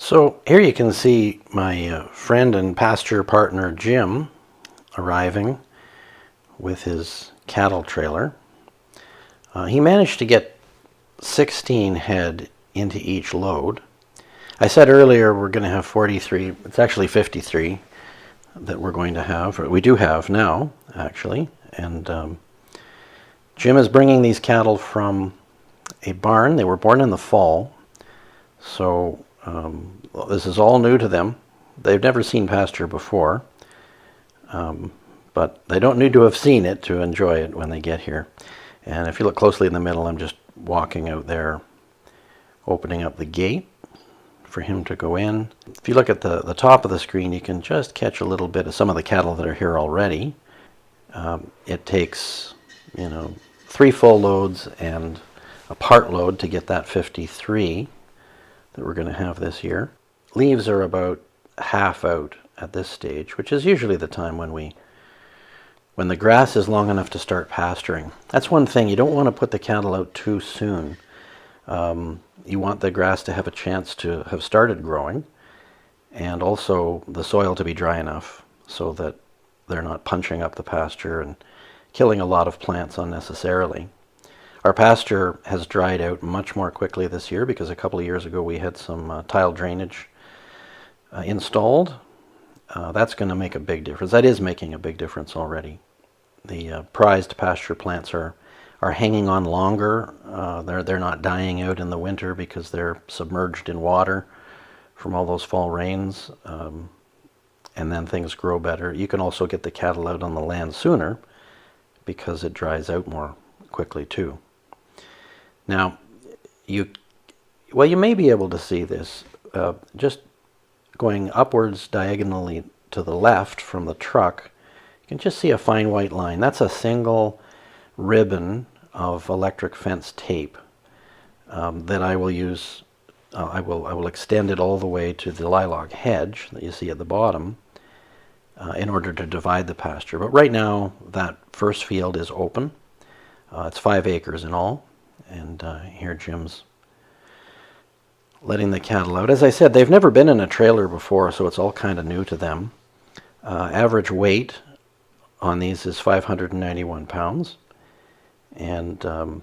So here you can see my friend and pasture partner Jim arriving with his cattle trailer. He managed to get 16 head into each load. I said earlier we're going to have 43, it's actually 53 that we're going to have, or we do have now actually, and Jim is bringing these cattle from a barn. They were born in the fall, so this is all new to them. They've never seen pasture before, but they don't need to have seen it to enjoy it when they get here. And if you look closely in the middle, I'm just walking out there, opening up the gate for him to go in. If you look at the top of the screen, you can just catch a little bit of some of the cattle that are here already. It takes, 3 full loads and a part load to get that 53 that we're going to have this year. Leaves are about half out at this stage, which is usually the time when the grass is long enough to start pasturing. That's one thing, you don't want to put the cattle out too soon. You want the grass to have a chance to have started growing, and also the soil to be dry enough so that they're not punching up the pasture and killing a lot of plants unnecessarily. Our pasture has dried out much more quickly this year because a couple of years ago we had some tile drainage installed. That's going to make a big difference. That is making a big difference already. The prized pasture plants are hanging on longer. They're not dying out in the winter because they're submerged in water from all those fall rains, and then things grow better. You can also get the cattle out on the land sooner because it dries out more quickly too. Now, you may be able to see this just going upwards diagonally to the left from the truck. You can just see a fine white line. That's a single ribbon of electric fence tape that I will use. I will extend it all the way to the lilac hedge that you see at the bottom in order to divide the pasture. But right now that first field is open. It's 5 acres in all, and here Jim's letting the cattle out. As I said, they've never been in a trailer before, so it's all kind of new to them. Average weight on these is 591 pounds, and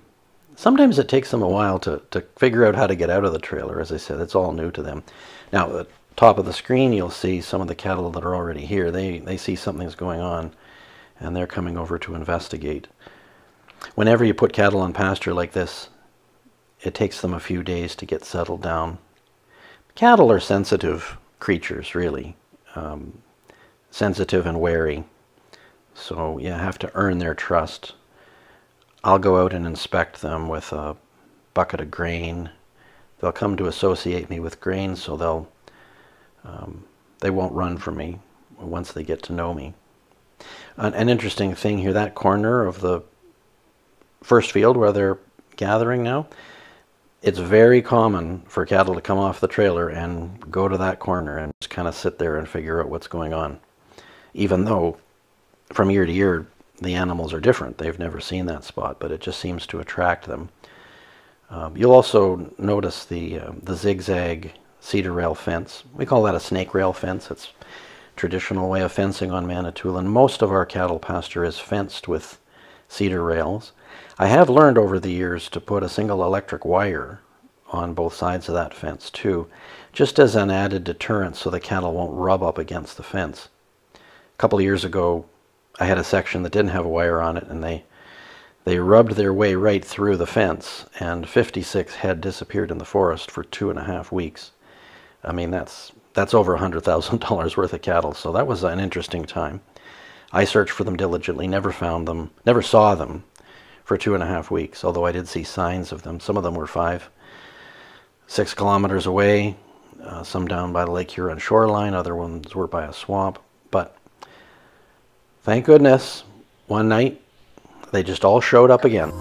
sometimes it takes them a while to figure out how to get out of the trailer. As I said, it's all new to them. Now, at the top of the screen, you'll see some of the cattle that are already here. They see something's going on, and they're coming over to investigate. Whenever you put cattle on pasture like this, it takes them a few days to get settled down. Cattle are sensitive creatures, really. Sensitive and wary. So you have to earn their trust. I'll go out and inspect them with a bucket of grain. They'll come to associate me with grain, so they won't run from me once they get to know me. An interesting thing here, that corner of the first field where they're gathering now, it's very common for cattle to come off the trailer and go to that corner and just kind of sit there and figure out what's going on. Even though from year to year the animals are different. They've never seen that spot, but it just seems to attract them. You'll also notice the zigzag cedar rail fence. We call that a snake rail fence. It's a traditional way of fencing on Manitoulin. Most of our cattle pasture is fenced with cedar rails. I have learned over the years to put a single electric wire on both sides of that fence too, just as an added deterrent so the cattle won't rub up against the fence. A couple of years ago, I had a section that didn't have a wire on it, and they rubbed their way right through the fence, and 56 head disappeared in the forest for 2.5 weeks. I mean, that's over $100,000 worth of cattle, so that was an interesting time. I searched for them diligently, never found them, never saw them for 2.5 weeks, although I did see signs of them. Some of them were 5, 6 kilometers away, some down by the Lake Huron shoreline, other ones were by a swamp. But thank goodness, one night, they just all showed up again.